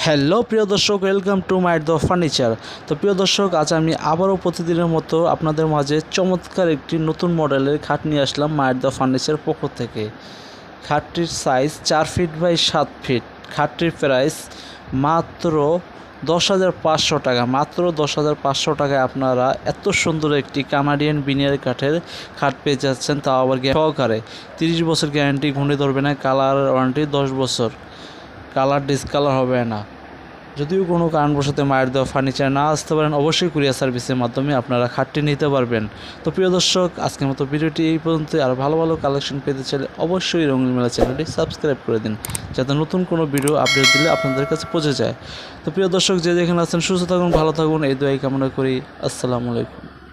Hello প্রিয় দর্শক, welcome to my the furniture. তো প্রিয় দর্শক, আজ আমি আবারও প্রতিদিনের মতো আপনাদের মাঝে চমৎকার একটি নতুন মডেলের খাট নিয়ে আসলাম মায়ের দ্য ফার্নিচার পক্ষ থেকে। খাটটির সাইজ 4 ফিট বাই 7 ফিট। খাটটির প্রাইস মাত্র 10,500 টাকা। মাত্র 10,500 টাকায় আপনারা এত সুন্দর একটি কানাডিয়ান বিনিয়ার কাঠের খাট পেয়ে যাচ্ছেন, তাও আবার সহকারে 30 বছর গ্যারান্টি, ঘুরে ধরবে না, কালার ওয়ারেন্টি 10 বছর, কালার ডিসকালার হবে না। যদিও কোনো কারণবশত মায়ের দেওয়া ফার্নিচার না আসতে পারেন, অবশ্যই কুরিয়ার সার্ভিসের মাধ্যমে আপনারা খাটটি নিতে পারবেন। তো প্রিয় দর্শক, আজকের মতো ভিডিওটি এই পর্যন্ত। আর ভালো ভালো কালেকশন পেতে চাইলে অবশ্যই রঙিন মেলা চ্যানেলটি সাবস্ক্রাইব করে দিন, যাতে নতুন কোনো ভিডিও আপডেট দিলে আপনাদের কাছে পৌঁছে যায়। তো প্রিয় দর্শক, যে যেখানে আছেন সুস্থ থাকুন, ভালো থাকুন, এই দোয়াই কামনা করি। আসসালামু আলাইকুম।